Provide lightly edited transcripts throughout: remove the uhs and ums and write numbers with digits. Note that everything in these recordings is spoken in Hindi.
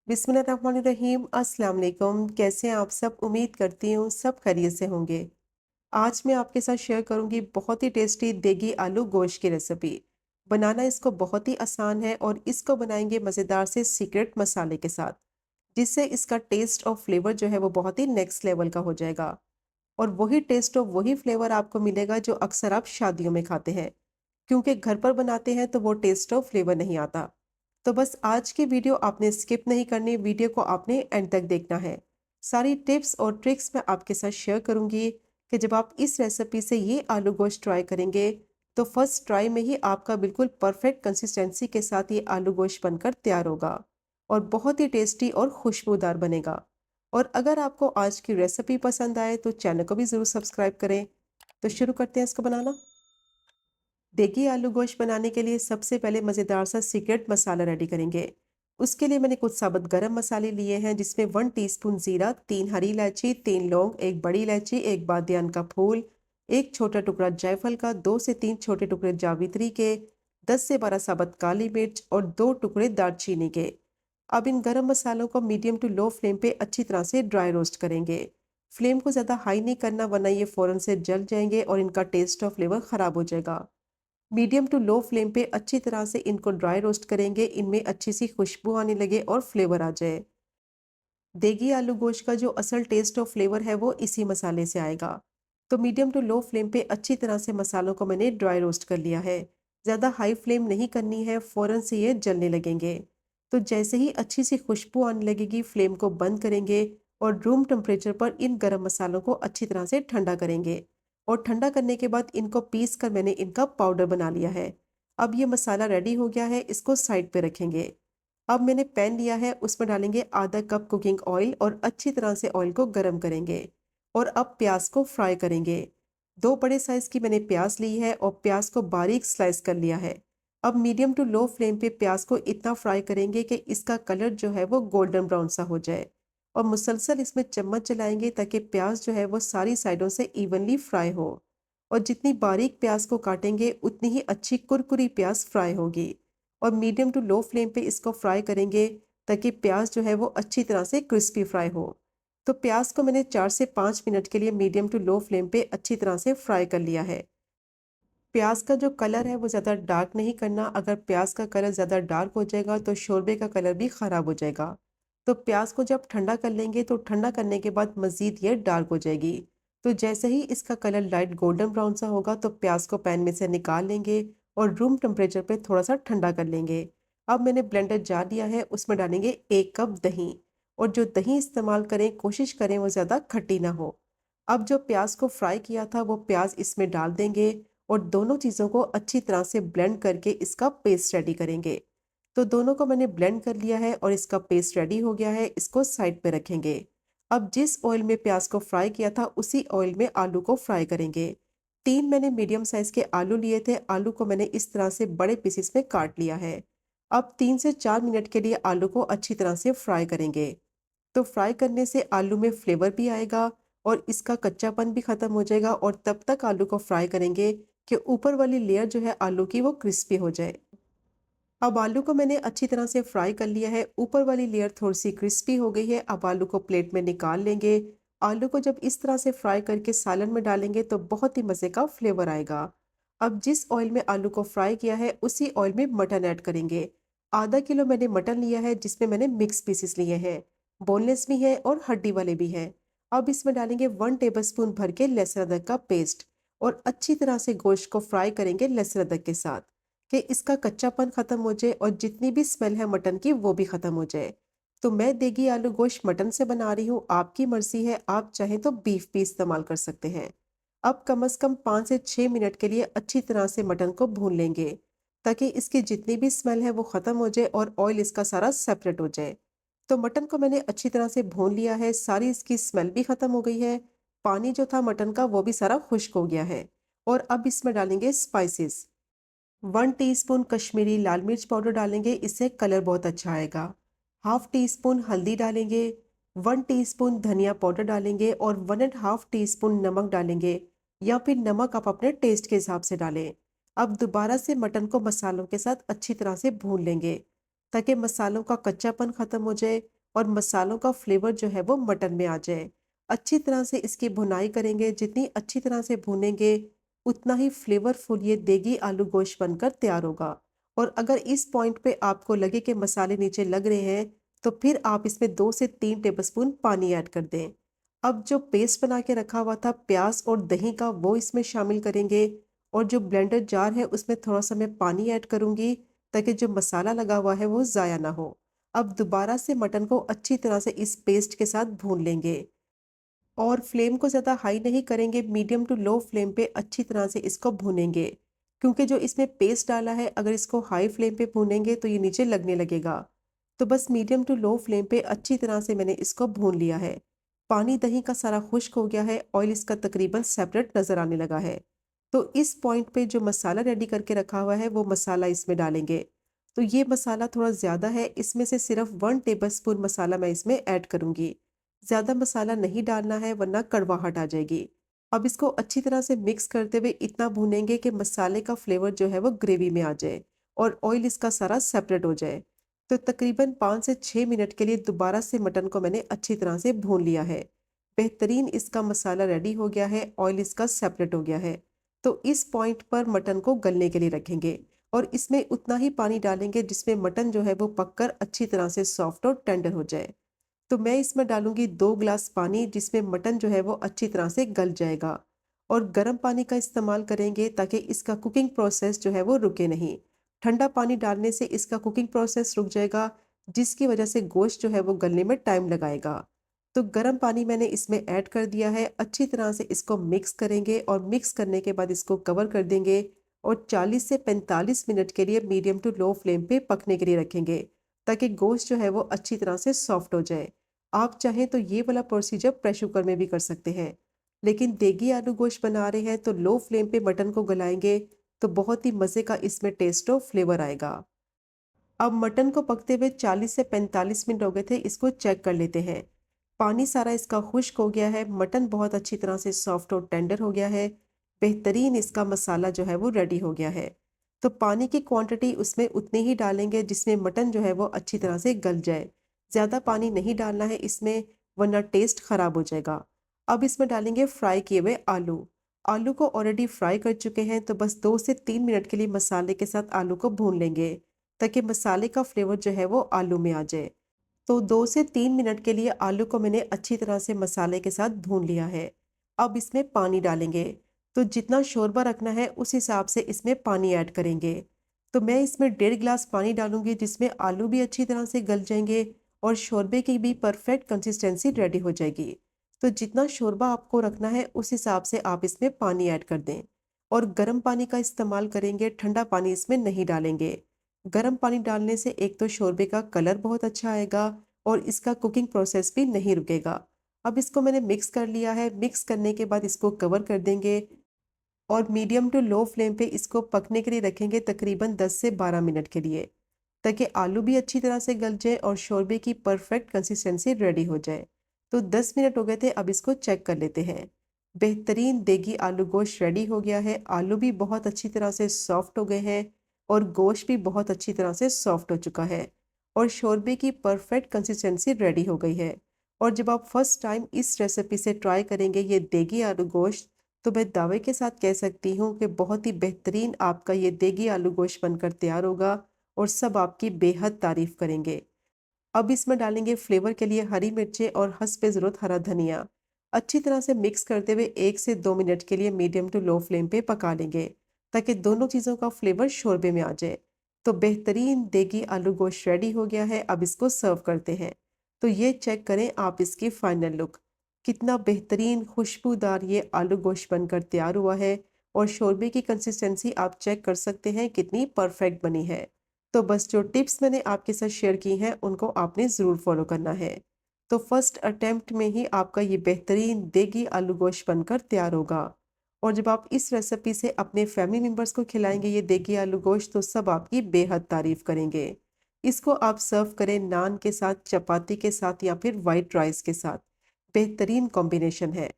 बिस्मिल्लाहिर्रहमानिर्रहीम। अस्सलाम वालेकुम। कैसे हैं आप सब? उम्मीद करती हूँ सब खैरियत से होंगे। आज मैं आपके साथ शेयर करूंगी बहुत ही टेस्टी देगी आलू गोश्त की रेसिपी। बनाना इसको बहुत ही आसान है और इसको बनाएंगे मज़ेदार से सीक्रेट मसाले के साथ, जिससे इसका टेस्ट और फ्लेवर जो है वो बहुत ही नेक्स्ट लेवल का हो जाएगा। और वही टेस्ट और वही फ्लेवर आपको मिलेगा जो अक्सर आप शादियों में खाते हैं, क्योंकि घर पर बनाते हैं तो वो टेस्ट और फ्लेवर नहीं आता। तो बस आज की वीडियो आपने स्किप नहीं करनी, वीडियो को आपने एंड तक देखना है। सारी टिप्स और ट्रिक्स मैं आपके साथ शेयर करूंगी कि जब आप इस रेसिपी से ये आलू गोश्त ट्राई करेंगे तो फर्स्ट ट्राई में ही आपका बिल्कुल परफेक्ट कंसिस्टेंसी के साथ ये आलू गोश्त बनकर तैयार होगा और बहुत ही टेस्टी और खुशबूदार बनेगा। और अगर आपको आज की रेसिपी पसंद आए तो चैनल को भी ज़रूर सब्सक्राइब करें। तो शुरू करते हैं इसको बनाना। देखिए, आलू गोश्त बनाने के लिए सबसे पहले मज़ेदार सा सीक्रेट मसाला रेडी करेंगे। उसके लिए मैंने कुछ साबुत गरम मसाले लिए हैं, जिसमें 1 टीस्पून ज़ीरा, 3 हरी इलायची, 3 लौंग, 1 बड़ी इलायची, 1 बादियान का फूल, 1 छोटा टुकड़ा जायफल का, 2 से 3 छोटे टुकड़े जावित्री के, 10 से 12 साबुत काली मिर्च और 2 टुकड़े दालचीनी के। अब इन गरम मसालों को मीडियम टू लो फ्लेम पे अच्छी तरह से ड्राई रोस्ट करेंगे। फ्लेम को ज़्यादा हाई नहीं करना, वरना ये फ़ौरन से जल जाएंगे और इनका टेस्ट और फ्लेवर ख़राब हो जाएगा। मीडियम टू लो फ्लेम पे अच्छी तरह से इनको ड्राई रोस्ट करेंगे, इनमें अच्छी सी खुशबू आने लगे और फ्लेवर आ जाए। देगी आलू गोश्त का जो असल टेस्ट और फ्लेवर है वो इसी मसाले से आएगा। तो मीडियम टू लो फ्लेम पे अच्छी तरह से मसालों को मैंने ड्राई रोस्ट कर लिया है। ज़्यादा हाई फ्लेम नहीं करनी है, फ़ौरन से ये जलने लगेंगे। तो जैसे ही अच्छी सी खुशबू आने लगेगी, फ्लेम को बंद करेंगे और रूम टेम्परेचर पर इन गरम मसालों को अच्छी तरह से ठंडा करेंगे। और ठंडा करने के बाद इनको पीस कर मैंने इनका पाउडर बना लिया है। अब ये मसाला रेडी हो गया है, इसको साइड पे रखेंगे। अब मैंने पैन लिया है, उसमें डालेंगे आधा कप कुकिंग ऑयल और अच्छी तरह से ऑयल को गर्म करेंगे। और अब प्याज को फ्राई करेंगे। 2 बड़े साइज की मैंने प्याज ली है और प्याज को बारीक स्लाइस कर लिया है। अब मीडियम टू लो फ्लेम पे प्याज को इतना फ्राई करेंगे कि इसका कलर जो है वो गोल्डन ब्राउन सा हो जाए। और मुसलसल इसमें चम्मच चलाएंगे ताकि प्याज जो है वो सारी साइडों से इवनली फ्राई हो। और जितनी बारीक प्याज को काटेंगे उतनी ही अच्छी कुरकुरी प्याज फ्राई होगी। और मीडियम टू लो फ्लेम पे इसको फ्राई करेंगे ताकि प्याज जो है वो अच्छी तरह से क्रिस्पी फ्राई हो। तो प्याज को मैंने 4 से 5 मिनट के लिए मीडियम टू लो फ्लेम पे अच्छी तरह से फ्राई कर लिया है। प्याज का जो कलर है वो ज़्यादा डार्क नहीं करना, अगर प्याज का कलर ज़्यादा डार्क हो जाएगा तो शोरबे का कलर भी ख़राब हो जाएगा। तो प्याज को जब ठंडा कर लेंगे तो ठंडा करने के बाद मज़ीद ये डार्क हो जाएगी। तो जैसे ही इसका कलर लाइट गोल्डन ब्राउन सा होगा तो प्याज को पैन में से निकाल लेंगे और रूम टेम्परेचर पे थोड़ा सा ठंडा कर लेंगे। अब मैंने ब्लेंडर जार लिया है, उसमें डालेंगे 1 कप दही। और जो दही इस्तेमाल करें, कोशिश करें वो ज़्यादा खट्टी ना हो। अब जो प्याज को फ्राई किया था वो प्याज इसमें डाल देंगे और दोनों चीज़ों को अच्छी तरह से ब्लेंड करके इसका पेस्ट रेडी करेंगे। तो दोनों को मैंने ब्लेंड कर लिया है और इसका पेस्ट रेडी हो गया है, इसको साइड पे रखेंगे। अब जिस ऑयल में प्याज को फ्राई किया था उसी ऑयल में आलू को फ्राई करेंगे। 3 मैंने मीडियम साइज के आलू लिए थे, आलू को मैंने इस तरह से बड़े पीसेस में काट लिया है। अब 3 से 4 मिनट के लिए आलू को अच्छी तरह से फ्राई करेंगे। तो फ्राई करने से आलू में फ्लेवर भी आएगा और इसका कच्चापन भी खत्म हो जाएगा, और तब तक आलू को फ्राई करेंगे कि ऊपर वाली लेयर जो है आलू की वो क्रिस्पी हो जाए। अब आलू को मैंने अच्छी तरह से फ्राई कर लिया है, ऊपर वाली लेयर थोड़ी सी क्रिस्पी हो गई है। अब आलू को प्लेट में निकाल लेंगे। आलू को जब इस तरह से फ्राई करके सालन में डालेंगे तो बहुत ही मज़े का फ्लेवर आएगा। अब जिस ऑयल में आलू को फ्राई किया है उसी ऑयल में मटन ऐड करेंगे। आधा किलो मैंने मटन लिया है, जिसमें मैंने मिक्स पीसेस लिए हैं, बोनलेस भी है और हड्डी वाले भी हैं। अब इसमें डालेंगे 1 टेबल स्पून भर के लहसुन अदरक का पेस्ट और अच्छी तरह से गोश्त को फ्राई करेंगे लहसुन अदरक के साथ, कि इसका कच्चापन खत्म हो जाए और जितनी भी स्मेल है मटन की वो भी खत्म हो जाए। तो मैं देगी आलू गोश्त मटन से बना रही हूँ, आपकी मर्जी है, आप चाहें तो बीफ भी इस्तेमाल कर सकते हैं। अब कम से कम 5 से 6 मिनट के लिए अच्छी तरह से मटन को भून लेंगे ताकि इसकी जितनी भी स्मेल है वो खत्म हो जाए और ऑयल इसका सारा सेपरेट हो जाए। तो मटन को मैंने अच्छी तरह से भून लिया है, सारी इसकी स्मेल भी खत्म हो गई है। पानी जो था मटन का वो भी सारा खुश्क हो गया है। और अब इसमें डालेंगे स्पाइसेस। 1 टीस्पून कश्मीरी लाल मिर्च पाउडर डालेंगे, इससे कलर बहुत अच्छा आएगा। हाफ टी स्पून हल्दी डालेंगे, 1 टीस्पून धनिया पाउडर डालेंगे और 1.5 टीस्पून नमक डालेंगे, या फिर नमक आप अपने टेस्ट के हिसाब से डालें। अब दोबारा से मटन को मसालों के साथ अच्छी तरह से भून लेंगे ताकि मसालों का कच्चापन खत्म हो जाए और मसालों का फ्लेवर जो है वो मटन में आ जाए। अच्छी तरह से इसकी भुनाई करेंगे, जितनी अच्छी तरह से भूनेंगे उतना ही फ्लेवरफुल ये देगी आलू गोश्त बनकर तैयार होगा। और अगर इस पॉइंट पे आपको लगे कि मसाले नीचे लग रहे हैं, तो फिर आप इसमें 2 से 3 टेबलस्पून पानी ऐड कर दें। अब जो पेस्ट बना के रखा हुआ था प्याज और दही का, वो इसमें शामिल करेंगे। और जो ब्लेंडर जार है उसमें थोड़ा सा मैं पानी ऐड करूंगी, ताकि जो मसाला लगा हुआ है वो ज़ाया ना हो। अब दोबारा से मटन को अच्छी तरह से इस पेस्ट के साथ भून लेंगे। और फ्लेम को ज़्यादा हाई नहीं करेंगे, मीडियम टू लो फ्लेम पे अच्छी तरह से इसको भूनेंगे। क्योंकि जो इसमें पेस्ट डाला है, अगर इसको हाई फ्लेम पे भूनेंगे तो ये नीचे लगने लगेगा। तो बस मीडियम टू लो फ्लेम पे अच्छी तरह से मैंने इसको भून लिया है। पानी दही का सारा खुश्क हो गया है, ऑयल इसका तकरीबन सेपरेट नज़र आने लगा है। तो इस पॉइंट पे जो मसाला रेडी करके रखा हुआ है वो मसाला इसमें डालेंगे। तो ये मसाला थोड़ा ज़्यादा है, इसमें से सिर्फ 1 टेबलस्पून मसाला मैं इसमें ऐड करूंगी। ज़्यादा मसाला नहीं डालना है, वरना कड़वाहट आ जाएगी। अब इसको अच्छी तरह से मिक्स करते हुए इतना भूनेंगे कि मसाले का फ्लेवर जो है वो ग्रेवी में आ जाए और ऑयल इसका सारा सेपरेट हो जाए। तो तकरीबन 5 से 6 मिनट के लिए दोबारा से मटन को मैंने अच्छी तरह से भून लिया है। बेहतरीन इसका मसाला रेडी हो गया है, ऑयल इसका सेपरेट हो गया है। तो इस पॉइंट पर मटन को गलने के लिए रखेंगे और इसमें उतना ही पानी डालेंगे जिसमें मटन जो है वो पककर अच्छी तरह से सॉफ्ट और टेंडर हो जाए। तो मैं इसमें डालूंगी 2 ग्लास पानी, जिसमें मटन जो है वो अच्छी तरह से गल जाएगा। और गर्म पानी का इस्तेमाल करेंगे ताकि इसका कुकिंग प्रोसेस जो है वो रुके नहीं। ठंडा पानी डालने से इसका कुकिंग प्रोसेस रुक जाएगा, जिसकी वजह से गोश्त जो है वो गलने में टाइम लगाएगा। तो गर्म पानी मैंने इसमें ऐड कर दिया है, अच्छी तरह से इसको मिक्स करेंगे और मिक्स करने के बाद इसको कवर कर देंगे और 40 से 45 मिनट के लिए मीडियम टू लो फ्लेम पे पकने के लिए रखेंगे, ताकि गोश्त जो है वो अच्छी तरह से सॉफ्ट हो जाए। आप चाहें तो ये वाला प्रोसीजर प्रेशर कुकर में भी कर सकते हैं, लेकिन देगी आलू गोश्त बना रहे हैं तो लो फ्लेम पे मटन को गलाएंगे, तो बहुत ही मज़े का इसमें टेस्ट और फ्लेवर आएगा। अब मटन को पकते हुए 40 से 45 मिनट हो गए थे, इसको चेक कर लेते हैं। पानी सारा इसका खुश्क हो गया है, मटन बहुत अच्छी तरह से सॉफ्ट और टेंडर हो गया है। बेहतरीन इसका मसाला जो है वो रेडी हो गया है। तो पानी की क्वांटिटी उसमें उतनी ही डालेंगे जिसमें मटन जो है वो अच्छी तरह से गल जाए। ज़्यादा पानी नहीं डालना है इसमें, वरना टेस्ट ख़राब हो जाएगा। अब इसमें डालेंगे फ्राई किए हुए आलू। आलू को ऑलरेडी फ्राई कर चुके हैं, तो बस 2 से 3 मिनट के लिए मसाले के साथ आलू को भून लेंगे, ताकि मसाले का फ्लेवर जो है वो आलू में आ जाए। तो 2 से 3 मिनट के लिए आलू को मैंने अच्छी तरह से मसाले के साथ भून लिया है। अब इसमें पानी डालेंगे। तो जितना शोरबा रखना है उस हिसाब से इसमें पानी ऐड करेंगे। तो मैं इसमें 1.5 ग्लास पानी डालूंगी, जिसमें आलू भी अच्छी तरह से गल जाएंगे और शोरबे की भी परफेक्ट कंसिस्टेंसी रेडी हो जाएगी। तो जितना शोरबा आपको रखना है उस हिसाब से आप इसमें पानी ऐड कर दें। और गर्म पानी का इस्तेमाल करेंगे, ठंडा पानी इसमें नहीं डालेंगे। गर्म पानी डालने से एक तो शोरबे का कलर बहुत अच्छा आएगा और इसका कुकिंग प्रोसेस भी नहीं रुकेगा। अब इसको मैंने मिक्स कर लिया है, मिक्स करने के बाद इसको कवर कर देंगे और मीडियम टू लो फ्लेम पे इसको पकने के लिए रखेंगे तकरीबन 10 से 12 मिनट के लिए, ताकि आलू भी अच्छी तरह से गल जाए और शोरबे की परफेक्ट कंसिस्टेंसी रेडी हो जाए। तो 10 मिनट हो गए थे, अब इसको चेक कर लेते हैं। बेहतरीन देगी आलू गोश्त रेडी हो गया है, आलू भी बहुत अच्छी तरह से सॉफ्ट हो गए हैं और गोश्त भी बहुत अच्छी तरह से सॉफ्ट हो चुका है और शोरबे की परफेक्ट कंसिस्टेंसी रेडी हो गई है। और जब आप फर्स्ट टाइम इस रेसिपी से ट्राई करेंगे ये देगी आलू गोश्त, तो मैं दावे के साथ कह सकती हूँ कि बहुत ही बेहतरीन आपका ये देगी आलू गोश्त बनकर तैयार होगा और सब आपकी बेहद तारीफ करेंगे। अब इसमें डालेंगे फ्लेवर के लिए हरी मिर्चें और हस्ब ज़रूरत हरा धनिया। अच्छी तरह से मिक्स करते हुए 1 से 2 मिनट के लिए मीडियम टू लो फ्लेम पे पका लेंगे, ताकि दोनों चीज़ों का फ्लेवर शोरबे में आ जाए। तो बेहतरीन देगी आलू गोश्त रेडी हो गया है, अब इसको सर्व करते हैं। तो ये चेक करें आप इसकी फाइनल लुक, कितना बेहतरीन खुशबूदार ये आलू गोश्त बनकर तैयार हुआ है और शोरबे की कंसिस्टेंसी आप चेक कर सकते हैं कितनी परफेक्ट बनी है। तो बस जो टिप्स मैंने आपके साथ शेयर की हैं उनको आपने ज़रूर फॉलो करना है। तो फर्स्ट अटेम्प्ट में ही आपका ये बेहतरीन देगी आलू गोश्त बनकर तैयार होगा। और जब आप इस रेसिपी से अपने फैमिली मेम्बर्स को खिलाएंगे ये देगी आलू गोश्त, तो सब आपकी बेहद तारीफ करेंगे। इसको आप सर्व करें नान के साथ, चपाती के साथ या फिर वाइट राइस के साथ। बेहतरीन कॉम्बिनेशन है।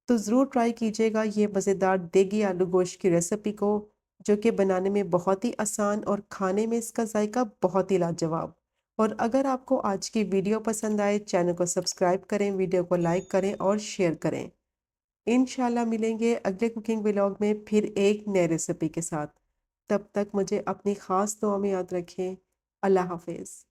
तो ज़रूर ट्राई कीजिएगा ये मज़ेदार देगी आलू गोश्त की रेसिपी को, जो कि बनाने में बहुत ही आसान और खाने में इसका जायका बहुत ही लाजवाब। और अगर आपको आज की वीडियो पसंद आए, चैनल को सब्सक्राइब करें, वीडियो को लाइक करें और शेयर करें। इंशाल्लाह मिलेंगे अगले कुकिंग व्लॉग में फिर एक नए रेसिपी के साथ। तब तक मुझे अपनी ख़ास दुआ में याद रखें। अल्लाह हाफ़िज़।